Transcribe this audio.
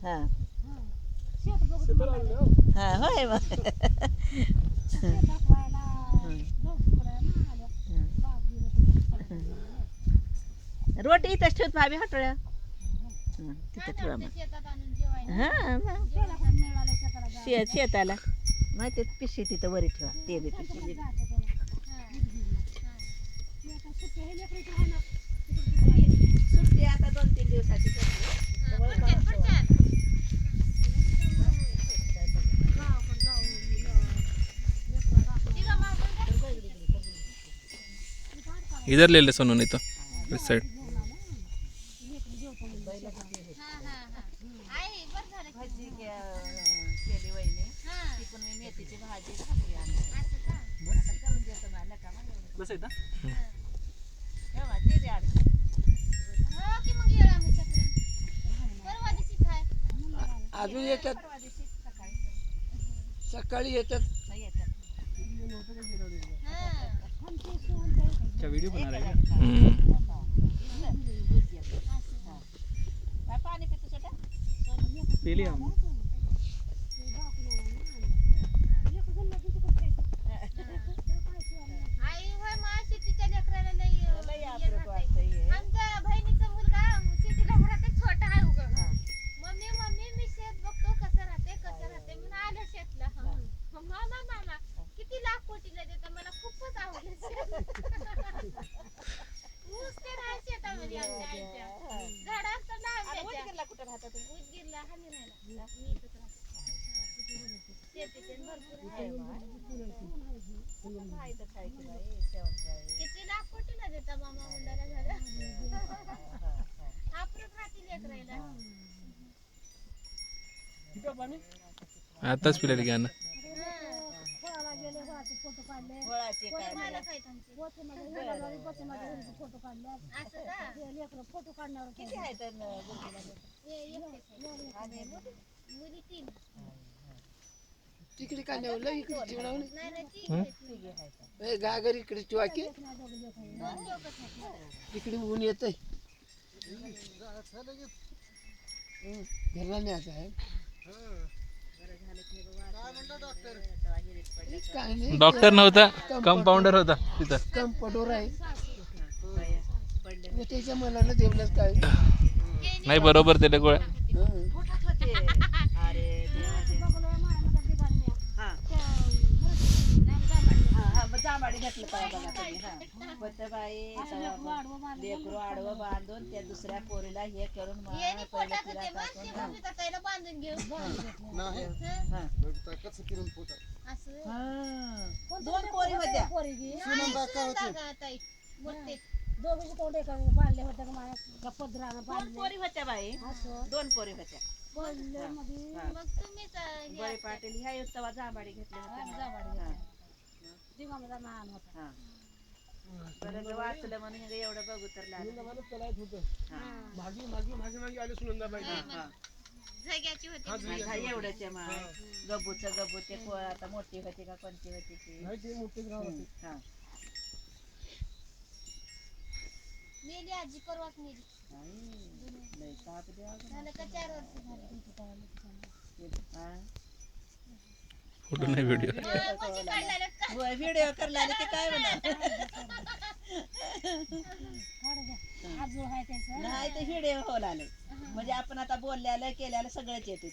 हा हा होय मग रोटी इथंच ठेवत भाभी हटोळ्या तिथं ठेवा मग हा मग शेताला माहिती पिशी तिथं वरी ठेवा ते बी पिशी सुट्टी आता 2-3 दिवसाची इधर ले ले सोनू नहीं तो इस साइड भाजी केली वहिनी ती पण मी मेथीची भाजी भाकरी आणली आता करून देतो मला का बस येता तेव्हा ते बी आणली अजून येतात सकाळी येतात क्या वीडियो बना रहे हैं पाणी पितो छोटा पी लिया हमने आमच्या बहिणीचा मुलगा सिटीला राहते छोटा आहे उगा मम्मी मम्मी मी शेत बघतो कसं राहते म्हणून आलं शेतला मामा मामा किती लाख कोटीला देता मला खूपच आवडलं ऊस ते राहाय शेतामध्ये आमच्या आईच्या झाडावर तर लहान उदगीरला कुठं राहता तुम्ही उदगीरला हानी राहिला मी इथंच राहते शेतीचे भरपूर आहे किती लाख कोटीला देता मामा मुलाला झालं आपण खाती लेक राहिला आताच पिला गया ना फळाचे काय मला काय त्यांचे फोटो काढण्यावर किती आहेत आणि मुली 3 तिकडे काय नेवलं इकडे चिवडावं नाही नाही 3 गागर इकडे चिवा की 2 लोकच आहेत तिकडे ऊन येत घरला न्यायचं आहे काय नाही डॉक्टर नव्हता कंपाऊंडर होता तिथं कंपाऊंडर आहे मग त्याच्या मनानं देवलंच काय नाही बरोबर त्याला गोळ्या हं. फुटत होते अरे जांभाडी घातलं पाय बघा तुम्ही हा होतं बाई लेकरू आडवं बांधून त्या दुसऱ्या पोरीला हे करून येणी पोटात होते मग ती मम्मी ताईला बांधून घेऊ असं 2 पोरी होत्या ताई मोठे दोघे तोंड एका बांधले होते माझ्या पदरानं 2 पोरी होत्या बाई 2 पोरी होत्या बांधले मध्ये मग तुम्हीच बळे पाटील ह्या युक्तवा जांभाडी घेतली होती दिवामदा मान होता हा परत वाचलं म्हणून हे एवढं बघू तर जग्याची होती एवढंच गबूच ते आता मोठी होती का कोणती होती ती हा मेली आजी परवाच मेली लय ताप द्यावा झालं का 4 वर्ष झाली हा फोटो नाही वीडियो म्हणजे काढलेलं का व्हिडिओ करला ते काय म्हणा आजोळ आहे त्याचं नाही ते व्हिडिओ होल आले म्हणजे आपण आता बोलल्याला केल्याला सगळंच येते